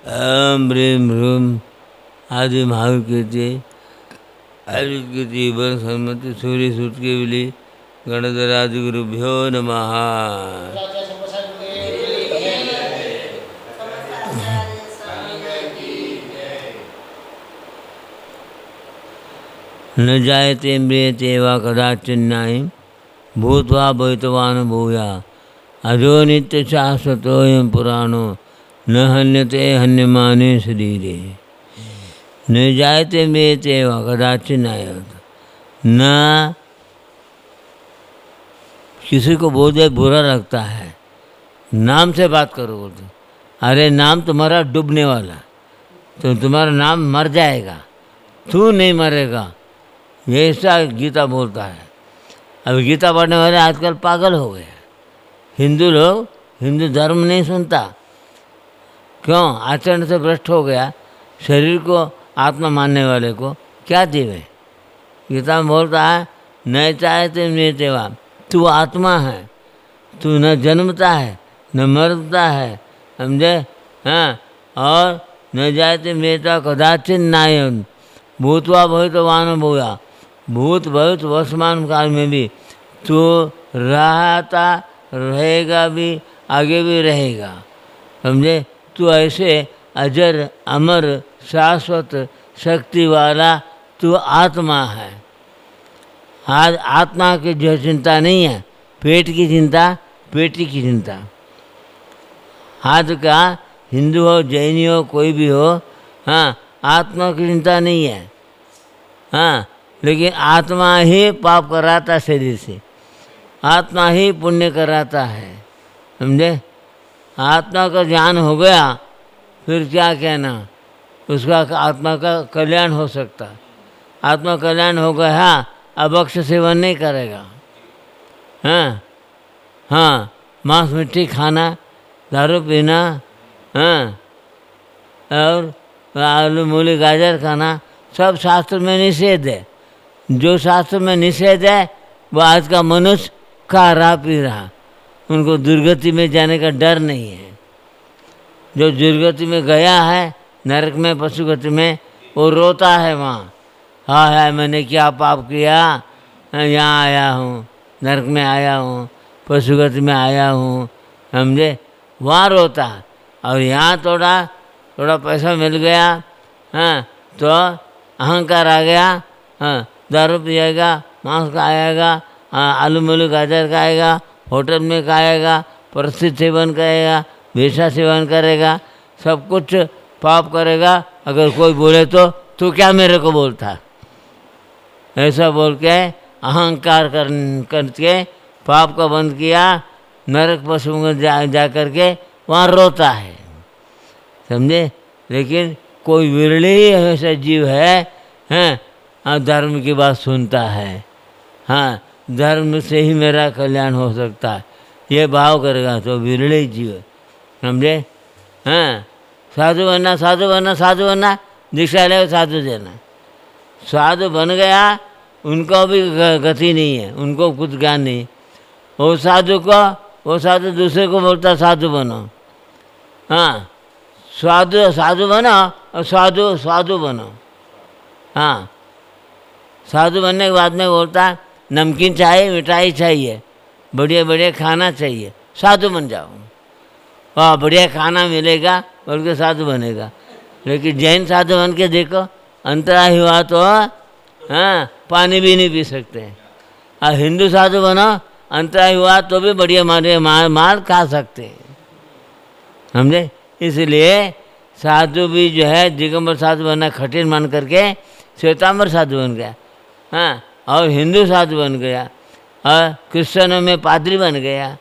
ओम ह्रीं ह्रूं आदि महाविकृति आयुर्कृति वन सम्मति सूर्य सूट के विली गणधर आदि गुरुभ्यो नमः। न जायते म्रियते वा कदाचिन्नायं भूत्वा भवितवान् भूया अजो नित्य शाश्वतोऽयं पुराणो न हन्यते हन्यमाने शरीरे। न जायते म्रियते वा कदाचिन्नायं, न किसी को बहुत बुरा लगता है, नाम से बात करो बोलते, अरे नाम तुम्हारा डूबने वाला, तो तुम्हारा नाम मर जाएगा, तू नहीं मरेगा, ये ऐसा गीता बोलता है। अब गीता पढ़ने वाले आजकल पागल हो गए। हिंदू लोग हिंदू धर्म नहीं सुनता, क्यों? आचरण से भ्रष्ट हो गया। शरीर को आत्मा मानने वाले को क्या देवे? गीता में बोलता है न चाहते नहीं तेवा, तू आत्मा है, तू न जन्मता है न मरता है, समझे? हाँ, और न जायते मेता कदाचिन नायन भूतवा भवितवान भूया, भूत भवित वर्तमान काल में भी तू रहता रहेगा, भी आगे भी रहेगा, समझे? तू ऐसे अजर अमर शाश्वत शक्ति वाला तू आत्मा है। आज आत्मा की जो चिंता नहीं है, पेट की चिंता, पेटी की चिंता। आज का हिंदू हो, जैनी हो, कोई भी हो, हाँ, आत्मा की चिंता नहीं है। हाँ, लेकिन आत्मा ही पाप कराता शरीर से, आत्मा ही पुण्य कराता है, समझे? आत्मा का ज्ञान हो गया फिर क्या कहना, उसका आत्मा का कल्याण हो सकता। आत्मा कल्याण हो गया, अब अक्ष सेवन नहीं करेगा। हाँ हाँ, मांस मिट्टी खाना, दारू पीना, हाँ, और आलू मूली गाजर खाना सब शास्त्र में निषेध है। जो शास्त्र में निषेध है वो आज का मनुष्य खा रहा पी रहा, उनको दुर्गति में जाने का डर नहीं है। जो दुर्गति में गया है, नरक में, पशुगति में, वो रोता है वहाँ, हाँ है मैंने क्या पाप किया, यहाँ आया हूँ, नरक में आया हूँ, पशुगति में आया हूँ, समझे? वहाँ रोता है। और यहाँ थोड़ा पैसा मिल गया, हाँ, तो अहंकार आ गया, हाँ, दारू पिएगा, मांस खाएगा, आलू मूली गाजर खाएगा, होटल में खाएगा, प्रसिद्ध सेवन करेगा, वेश्या सेवन करेगा, सब कुछ पाप करेगा। अगर कोई बोले तो तू क्या मेरे को बोलता, ऐसा बोल के अहंकार करके पाप का बंद किया, नरक पशु में जा करके वहाँ रोता है, समझे? लेकिन कोई विरले ही ऐसा जीव है, हैं, हाँ, धर्म की बात सुनता है, हाँ, धर्म से ही मेरा कल्याण हो सकता है, ये भाव करेगा तो विरले जीव है, समझे? हाँ, साधु बनना, साधु बनना, साधु बनना, दीक्षा ले साधु देना। साधु बन गया, उनको भी गति नहीं है, उनको कुछ ज्ञान नहीं। वो साधु दूसरे को बोलता साधु बनो, हाँ, साधु बनो और साधु बनो। हाँ, साधु बनने के बाद में बोलता नमकीन चाहिए, मिठाई चाहिए, बढ़िया बढ़िया खाना चाहिए, साधु बन जाओ। वाह, बढ़िया खाना मिलेगा बोल के साधु बनेगा। लेकिन जैन साधु बन के देखो, अंतरा हुआ तो हाँ, पानी भी नहीं पी सकते। और हिंदू साधु बनो, अंतरा हुआ तो भी बढ़िया मार खा सकते, समझे? इसलिए साधु भी जो है दिगंबर साधु बनना कठिन मान करके श्वेतांबर साधु बन गया, हाँ, और हिंदू साधु बन गया, और क्रिश्चियनों में पादरी बन गया,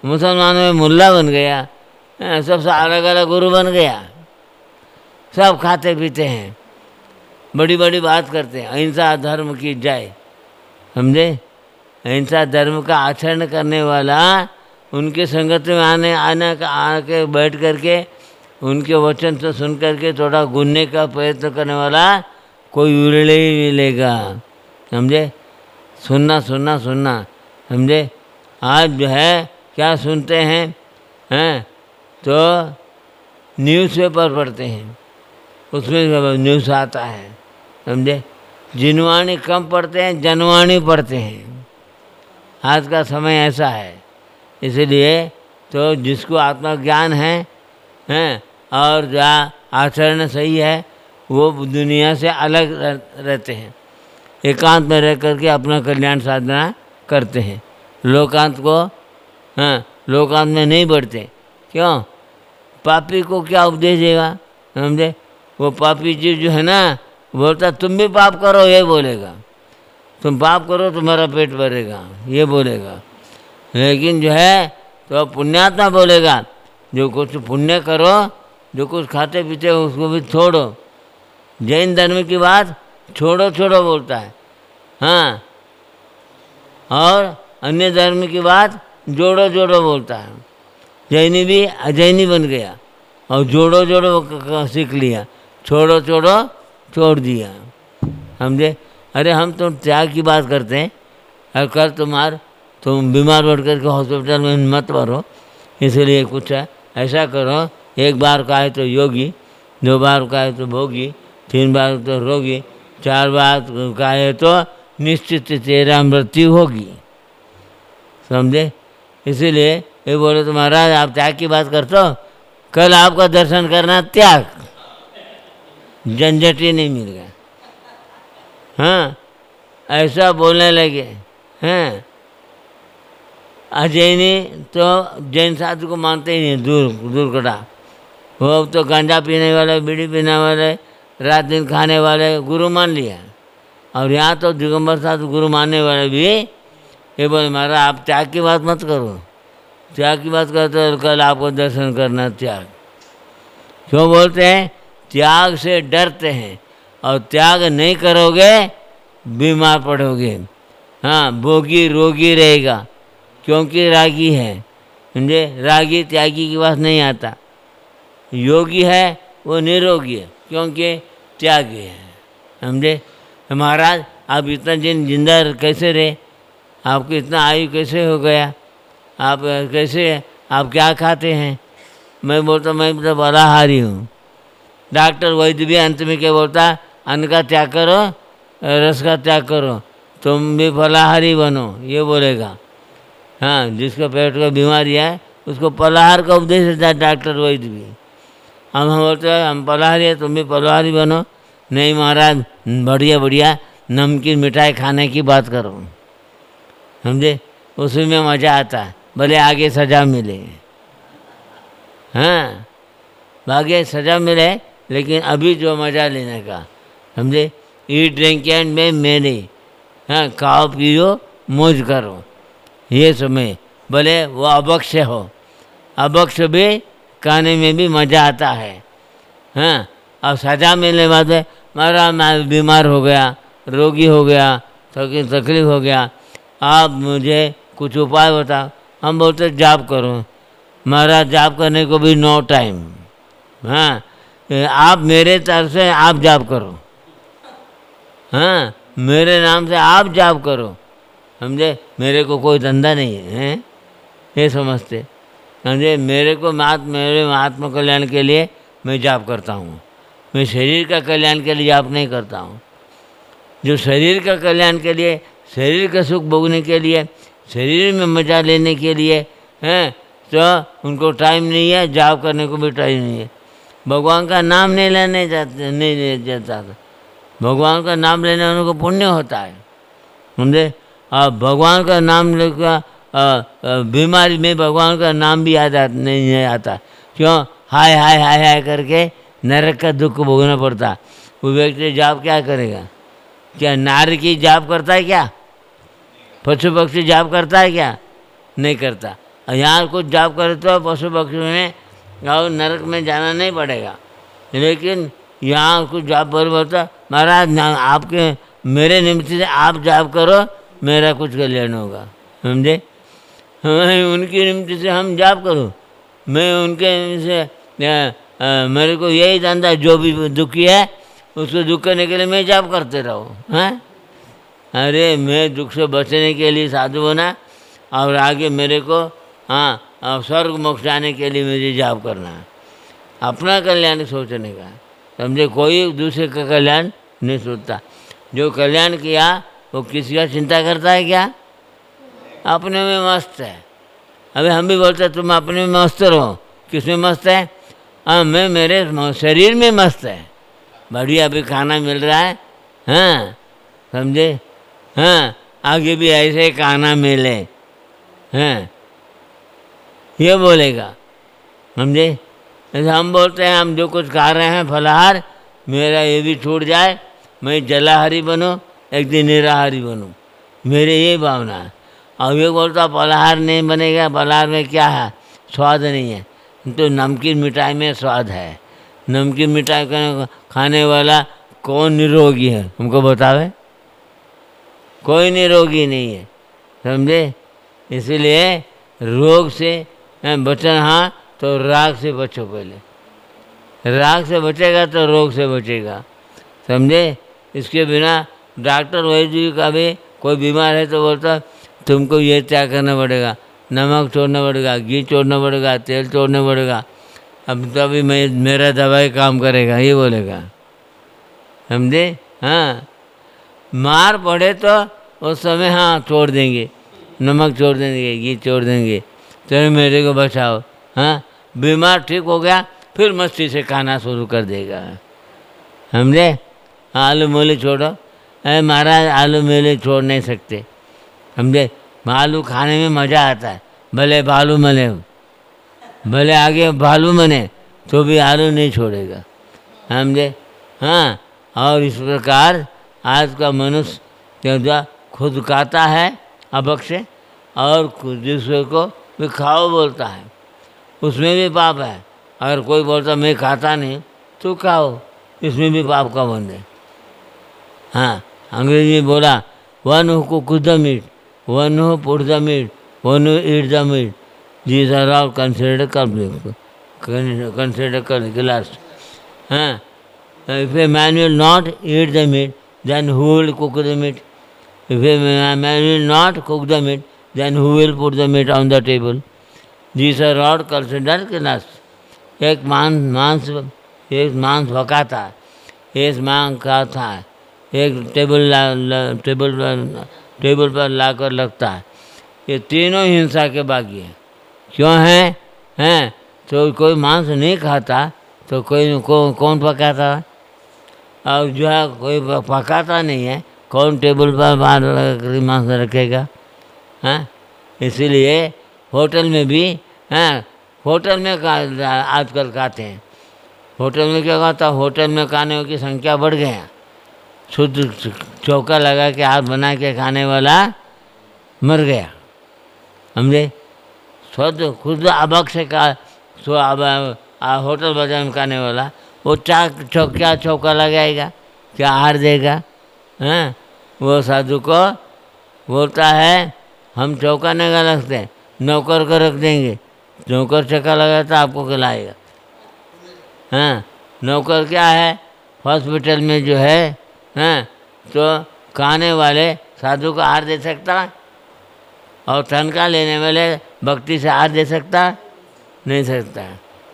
मुसलमानों में मुल्ला बन गया, सब अलग अलग गुरु बन गया। सब खाते पीते हैं, बड़ी बड़ी बात करते हैं, अहिंसा धर्म की जय, समझे? अहिंसा धर्म का आचरण करने वाला, उनके संगत में आके बैठ करके उनके वचन से सुन करके थोड़ा गुनने का प्रयत्न करने वाला कोई विरले ही मिलेगा, समझे? सुनना, समझे? आज जो है क्या सुनते हैं, तो न्यूज़पेपर पढ़ते हैं, उसमें न्यूज़ आता है, समझे। जिनवाणी कम पढ़ते हैं, जनवाणी पढ़ते हैं। आज का समय ऐसा है, इसलिए तो जिसको आत्मज्ञान है और जो आचरण सही है, वो दुनिया से अलग रहते हैं, एकांत में रह करके अपना कल्याण साधना करते हैं। लोकांत को लोकांत में नहीं बढ़ते। क्यों? पापी को क्या उपदेश देगा, समझे। वो पापी जीव जो है ना, बोलता तुम भी पाप करो, ये बोलेगा। तुम पाप करो तुम्हारा पेट भरेगा, ये बोलेगा। लेकिन जो है तो पुण्यात्मा बोलेगा, जो कुछ पुण्य करो, जो कुछ खाते पीते हो उसको भी छोड़ो। जैन धर्म की बात छोड़ो छोड़ो बोलता है, हाँ। और अन्य धर्म की बात जोड़ो जोड़ो बोलता है। जैनी भी अजैनी बन गया और जोड़ो जोड़ो सीख लिया, छोड़ो छोड़ो छोड़ दिया, समझे। अरे हम तो त्याग की बात करते हैं। और कल तुम बीमार पड़ करके हॉस्पिटल में मत पड़ो, इसलिए कुछ ऐसा करो, एक बार का है तो योगी, 2 बार का है तो भोगी, 3 बार तो रोगी, 4 बार का है तो निश्चित तेरा मृत्यु होगी, समझे। इसीलिए ये बोले तो महाराज आप त्याग की बात करते हो, कल आपका दर्शन करना त्याग, झंझट ही नहीं मिल गया। हाँ, ऐसा बोलने लगे हैं। अजैनी तो जैन साधु को मानते ही नहीं, दूर कटा। वो तो गांजा पीने वाले, बीड़ी पीने वाले, रात दिन खाने वाले गुरु मान लिया। और यहाँ तो दिगंबर साधु गुरु मानने वाले भी ये बोले महाराज आप त्याग की बात मत करो, त्याग की बात करते हो कल आपको दर्शन करना त्याग। क्यों बोलते हैं? त्याग से डरते हैं, और त्याग नहीं करोगे बीमार पड़ोगे। हाँ, भोगी रोगी रहेगा, क्योंकि रागी है, समझे। रागी त्यागी की बात नहीं आता। योगी है वो निरोगी है, क्योंकि त्यागी है, समझे। महाराज आप इतना दिन जिंदा कैसे रहे, आपको इतना आयु कैसे हो गया, आप कैसे, आप क्या खाते हैं? मैं बोलता मैं तो फलाहारी हूँ। डॉक्टर वैद्य भी अंत में क्या बोलता, अन्न का त्याग करो, रस का त्याग करो, तुम भी फलाहारी बनो, ये बोलेगा। हाँ, जिसका पेट का बीमारी है उसको फलाहार का उपदेश देता है डॉक्टर वैद्य भी। हम बोलते हैं हम फलाहारी है, तुम भी फलाहारी बनो। नहीं महाराज, बढ़िया बढ़िया नमकीन मिठाई खाने की बात करो, समझे। उसी में मज़ा आता है, भले आगे सज़ा मिले। हाँ, आगे सज़ा मिले, लेकिन अभी जो मज़ा लेने का, समझे। ईट ड्रिंक एंड में मेरे, हाँ, खाओ पियो मौज करो, ये समय। भले वो अभक्ष हो, अभक्ष भी खाने में भी मज़ा आता है। हाँ, और सजा मिलने बाद में महाराज मैं बीमार हो गया, रोगी हो गया, तकलीफ हो गया, आप मुझे कुछ उपाय बताओ। हम बोलते जाप करो। महाराज जाप करने को भी नो टाइम। हाँ, आप मेरे तरफ से आप जाप करो, हाँ, मेरे नाम से आप जाप करो, समझे। मेरे को कोई धंधा नहीं है, ये समझते, समझे। मेरे आत्म कल्याण के लिए मैं जाप करता हूँ, मैं शरीर का कल्याण के लिए जाप नहीं करता हूँ। जो शरीर का कल्याण के लिए, शरीर का सुख भोगने के लिए, शरीर में मजा लेने के लिए हैं, तो उनको टाइम नहीं है, जाप करने को भी टाइम नहीं है। भगवान का नाम नहीं लेने जाते, नहीं ले जाता। भगवान का नाम लेने वालों को पुण्य होता है, समझे। और भगवान का नाम लेकर बीमारी में भगवान का नाम भी नहीं आता। क्यों? हाय हाय हाय हाय करके नरक का दुख भोगना पड़ता। वो व्यक्ति जाप क्या करेगा? क्या नार की जाप करता है क्या? पशु पक्षी जाप करता है क्या? नहीं करता। और यहाँ कुछ जाप करे तो पशु पक्षी में और नरक में जाना नहीं पड़ेगा। लेकिन यहाँ कुछ जाप पर बोलता महाराज आपके मेरे निमित्त से आप जाप करो, मेरा कुछ कल्याण होगा, समझे। उनकी निमित्त से हम जाप करूँ, मैं उनके से मेरे को यही धंधा, जो भी दुखी है उसको दुख करने के लिए मैं जाप करते रहो। हैं? अरे मैं दुख से बचने के लिए साधु बना, और आगे मेरे को हाँ स्वर्ग मोक्ष जाने के लिए मुझे जाप करना है। अपना कल्याण सोचने का, समझे। कोई दूसरे का कल्याण नहीं सोचता। जो कल्याण किया वो किसी का चिंता करता है क्या? अपने में मस्त है। अभी हम भी बोलते तुम अपने में मस्त रहो। किस में मस्त है? हाँ, मैं मेरे शरीर में मस्त है, बढ़िया अभी खाना मिल रहा है, हाँ समझे। हाँ, आगे भी ऐसे खाना मिले, हाँ ये बोलेगा, समझे। जैसे हम बोलते हैं हम जो कुछ खा रहे हैं फलाहार, मेरा ये भी छूट जाए, मैं जलाहारी बनूं, एक दिन निराहारी बनूं, मेरे ये भावना है। और ये बोलता फलाहार नहीं बनेगा, फलाहार में क्या है? स्वाद नहीं है। तो नमकीन मिठाई में स्वाद है। नमकीन मिठाई खाने वाला कौन निरोगी है? हमको बतावे। कोई निरोगी नहीं है, समझे। इसलिए रोग से बचना, हाँ तो राग से बचो। पहले राग से बचेगा तो रोग से बचेगा, समझे। इसके बिना डॉक्टर वैद्य का भी कोई बीमार है तो बोलता तुमको ये त्याग करना पड़ेगा, नमक छोड़ना पड़ेगा, घी छोड़ना पड़ेगा, तेल छोड़ना पड़ेगा, अब तभी मेरा दवाई काम करेगा, ये बोलेगा, समझे। हाँ, मार पड़े तो उस समय हाँ छोड़ देंगे, नमक छोड़ देंगे, घी छोड़ देंगे, चलो मेरे को बचाओ। हाँ, बीमार ठीक हो गया फिर मस्ती से खाना शुरू कर देगा, समझे। आलू मूली छोड़ो, अरे महाराज आलू मूली छोड़ नहीं सकते, समझे। आलू खाने में मज़ा आता है, भले भालू मने, भले आगे भालू मने तो भी आलू नहीं छोड़ेगा, समझे। हाँ, और इस प्रकार आज का मनुष्य जो खुद खाता है अभक्ष और दूसरे को भी खाओ बोलता है, उसमें भी पाप है। अगर कोई बोलता मैं खाता नहीं तो खाओ, इसमें भी पाप का बंद है। हाँ, अंग्रेजी में बोला one who cook the meat, one who put the meat, one who eat the meat, these are all considered last. हाँ, if a man will not eat the meat, then who will cook the meat? If a man will not cook the meat, then who will put the meat on the table? These are all considered class. एक मांस पकाता है, एक मांस खाता है, एक table पर लाकर लगता है, ये तीनों हिंसा के बागी हैं। क्यों हैं? तो कोई मांस नहीं खाता तो कौन पकाता है? और जो है कोई पकाता नहीं है, कौन टेबल पर मांस रखेगा? हाँ, इसीलिए होटल में भी, हाँ होटल में आजकल खाते हैं। होटल में क्या खाता? होटल में खाने की संख्या बढ़ गया, शुद्ध चौका लगा के हाथ बना के खाने वाला मर गया, समझे। शुद्ध खुद अभक्ष का होटल बाजार में खाने वाला वो क्या चौका लगाएगा, क्या हार देगा? हाँ, वो साधु को बोलता है हम चौका नहीं लगा सकते, नौकर को रख देंगे, नौकर चक्का लगाता आपको खिलाएगा। हाँ, नौकर क्या है? हॉस्पिटल में जो है, हाँ तो खाने वाले साधु को हार दे सकता और तनख्वाह लेने वाले भक्ति से हार दे सकता नहीं सकता।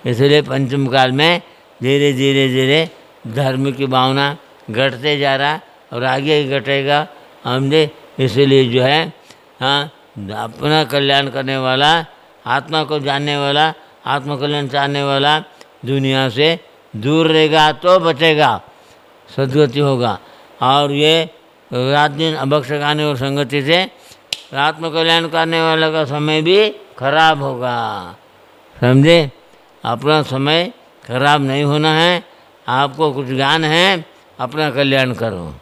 इसलिए पंचम काल में धीरे धीरे धीरे धर्म की भावना घटते जा रहा और आगे ही घटेगा, हमने। इसलिए जो है हाँ, अपना कल्याण करने वाला, आत्मा को जानने वाला, आत्म कल्याण चाहने वाला दुनिया से दूर रहेगा तो बचेगा, सद्गति होगा। और ये रात दिन अभक्ष खाने और संगति से आत्म कल्याण करने वाले का समय भी खराब होगा, समझे। अपना समय खराब नहीं होना है, आपको कुछ ज्ञान है, अपना कल्याण करो,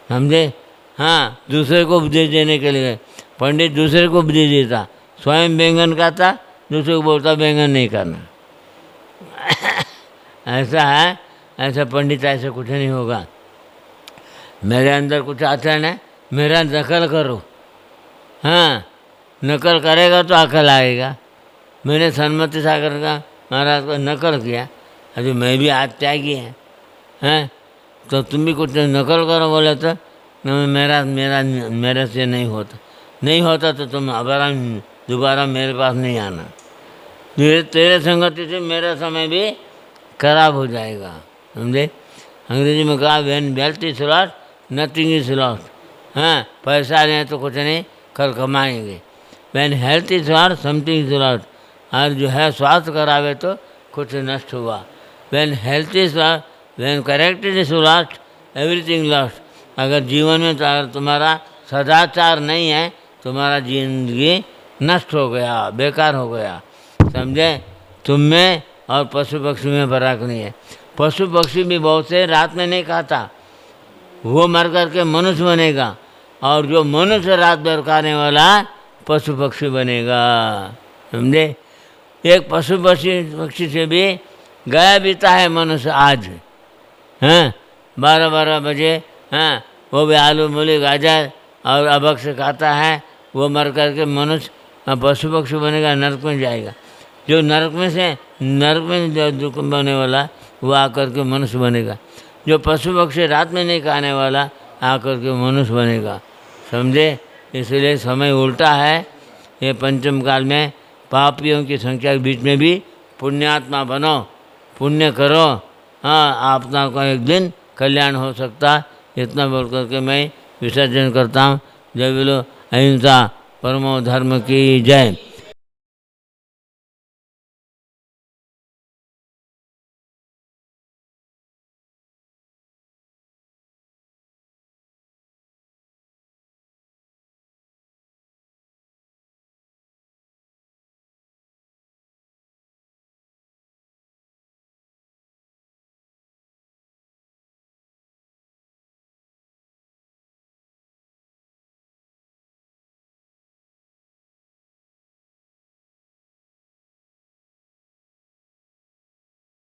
समझे। हाँ, दूसरे को उपदेश देने के लिए पंडित दूसरे को उपदेश देता, स्वयं बैंगन खाता, दूसरे को बोलता बैंगन नहीं करना। ऐसा है, ऐसा पंडित ऐसे कुछ नहीं होगा। मेरे अंदर कुछ आचरण है, मेरा नकल करो। हाँ, नकल करेगा तो अकल आएगा। मैंने सन्मति सागर का महाराज को नकल किया, अभी मैं भी आज त्यागी है, हैं तो तुम भी कुछ नकल करो बोले तो मेरे से नहीं होता तो तुम दोबारा मेरे पास नहीं आना। तेरे संगति से मेरा समय भी खराब हो जाएगा, समझे। अंग्रेजी में कहा when wealth is lost nothing is lost. हाँ, पैसा नहीं है तो कुछ नहीं, कल कमाएंगे। When health is lost something is lost. और जो है स्वास्थ्य खराब है तो कुछ नष्ट हुआ। When health is lost, when character is lost everything lost. अगर जीवन में अगर तुम्हारा सदाचार नहीं है, तुम्हारा जिंदगी नष्ट हो गया, बेकार हो गया, समझे। तुम में और पशु पक्षी में फर्क नहीं है। पशु पक्षी भी बहुत से रात में नहीं खाता, वो मर करके मनुष्य बनेगा, और जो मनुष्य रात भर खाने वाला पशु पक्षी बनेगा, समझे। एक पशु पक्षी से भी गया बीता है मनुष्य आज, हैं 12-12 बजे, हैं वो भी आलू मूली गाजर और अबक से खाता है, वो मर करके मनुष्य पशु पक्षी बनेगा, नरक में जाएगा। जो नरक में जो दुख बने वाला वो आकर के मनुष्य बनेगा। जो पशु पक्षी रात में नहीं खाने वाला आकर के मनुष्य बनेगा, समझे। इसलिए समय उल्टा है। ये पंचम काल में पापियों की संख्या के बीच में भी पुण्यात्मा बनो, पुण्य करो, हाँ अपना का एक दिन कल्याण हो सकता। इतना बोल करके मैं विसर्जन करता हूँ। जय बोलो अहिंसा परमो धर्म की जय।